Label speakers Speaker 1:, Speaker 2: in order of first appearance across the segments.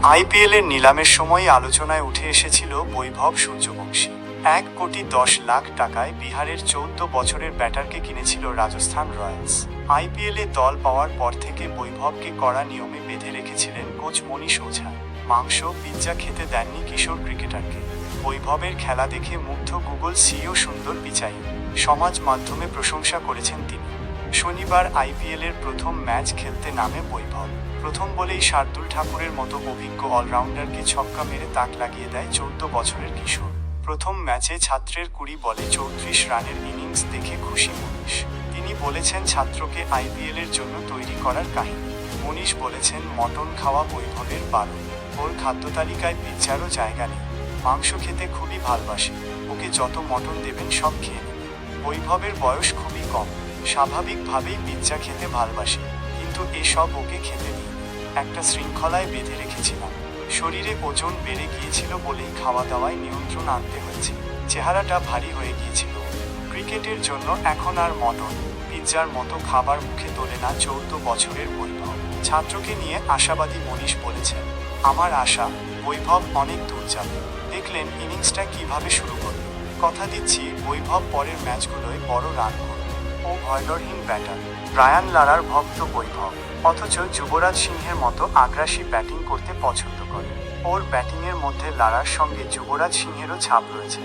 Speaker 1: আইপিএলের নিলামের সময় আলোচনায় উঠে এসেছিল বৈভব সূর্যবংশী। 1,10,00,000 টাকায় বিহারের 14 বছরের ব্যাটারকে কিনেছিল রাজস্থান রয়্যালস। আইপিএলে দল পাওয়ার পর থেকে বৈভবকে কড়া নিয়মে বেঁধে রেখেছিলেন কোচ মনীষ ওঝা। মাংস, পিৎজা খেতে দেননি কিশোর ক্রিকেটারকে। বৈভবের খেলা দেখে মুগ্ধ গুগল সিইও সুন্দর পিচাই। সমাজ মাধ্যমে প্রশংসা করেছেন তিনি। শনিবার আইপিএলের প্রথম ম্যাচ খেলতে নামে বৈভব। প্রথম বলেই শার্দুল ঠাকুরের মতো অভিজ্ঞ অলরাউন্ডারকে ছক্কা মেরে তাক লাগিয়ে দেয় 14 বছরের কিশোর। প্রথম ম্যাচে ছাত্রের 20 বলে 34 রানের ইনিংস দেখে খুশি মনীষ। তিনি বলেছেন ছাত্রকে আইপিএলের জন্য তৈরি করার কাহিনী। মনীষ বলেছেন মটন খাওয়া বৈভবের বারণ। ওর খাদ্যতালিকায় পিৎজারও জায়গা নেই। মাংস খেতে খুবই ভালবাসে। ওকে যত মটন দেবেন সব খেয়ে নেবে। বৈভবের বয়স খুবই কম, স্বাভাবিকভাবেই পিৎজা খেতে ভালবাসে, কিন্তু এসব ওকে খেতে দিই। একটা শৃঙ্খলায় বেঁধে রেখেছিলাম। শরীরে ওজন বেড়ে গিয়েছিল বলেই খাওয়া দাওয়ায় নিয়ন্ত্রণ আনতে হয়েছে। চেহারাটা ভারী হয়ে গিয়েছিল। ক্রিকেটের জন্য এখন আর মটন, পিৎজার মতো খাবার মুখে তোলে না 14 বছরের বৈভব। ছাত্রকে নিয়ে আশাবাদী মনীষ বলেছেন, আমার আশা বৈভব অনেক দূর যাবে। দেখলেন ইনিংসটা কিভাবে শুরু করল। কথা দিচ্ছি বৈভব পরের ম্যাচগুলোয় বড় রান করবে। ও ভয়ডরহীন ব্যাটার। ব্রায়ান লারার ভক্ত বৈভব, অথচ যুবরাজ সিংহের মতো আগ্রাসী ব্যাটিং করতে পছন্দ করে। ওর ব্যাটিংয়ের মধ্যে লারার সঙ্গে যুবরাজ সিংহেরও ছাপ রয়েছে।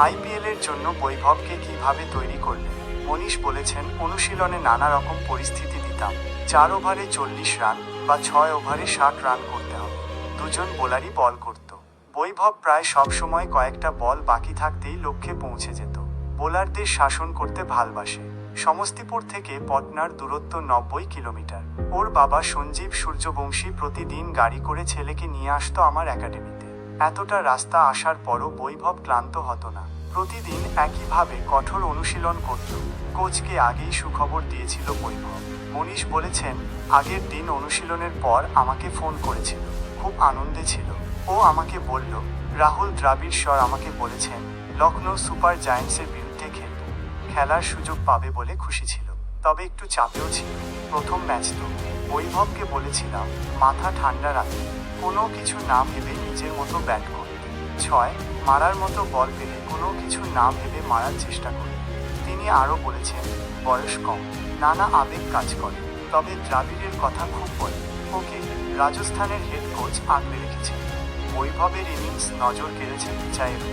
Speaker 1: আইপিএলের জন্য বৈভবকে কিভাবে তৈরি করলেন মনীষ বলেছেন, অনুশীলনে নানা রকম পরিস্থিতি দিতাম। 4 ওভারে 40 রান বা 6 ওভারে 60 রান করতে হবে। দুজন বোলারই বল করত। বৈভব প্রায় সব সময় কয়েকটা বল বাকি থাকতেই লক্ষ্যে পৌঁছে যেত। বোলারদের শাসন করতে ভালবাসে। সমস্তিপুর থেকে পটনার দূরত্ব 90 কিলোমিটার। ওর বাবা সঞ্জীব সূর্যবংশী প্রতিদিন গাড়ি করে ছেলেকে নিয়ে আসতো আমার একাডেমিতে। এতটা রাস্তা আসার পরও বৈভব ক্লান্ত হতো না। প্রতিদিন একইভাবে কঠোর অনুশীলন করত। কোচকে আগেই সুখবর দিয়েছিল বৈভব। মনীষ বলেছেন, আগের দিন অনুশীলনের পর আমাকে ফোন করেছিল। খুব আনন্দে ছিল। ও আমাকে বলল, রাহুল দ্রাবিড় স্যার আমাকে বলেছেন লখনৌ সুপার জায়ান্টসের বিরুদ্ধে খেলবে। খেলার সুযোগ পাবে বলে খুশি ছিল, তবে একটু চাপেও ছিল। প্রথম ম্যাচ তো। বৈভবকে বলেছিলাম মাথা ঠান্ডা রাখতে, কোনো কিছু না ভেবে নিজের মতো ব্যাট করতে। 6 মারার মতো বল পেলে কোনো কিছু না ভেবে মারার চেষ্টা করতে। তিনি আরও বলেছেন, বয়স কম, নানা আবেগ কাজ করে, তবে দ্রাবিড়ের কথা খুব বলে। ওকে রাজস্থানের হেড কোচ আগলে রেখেছেন। বৈভবের ইনিংস নজর কেড়েছে পিচাইয়ের।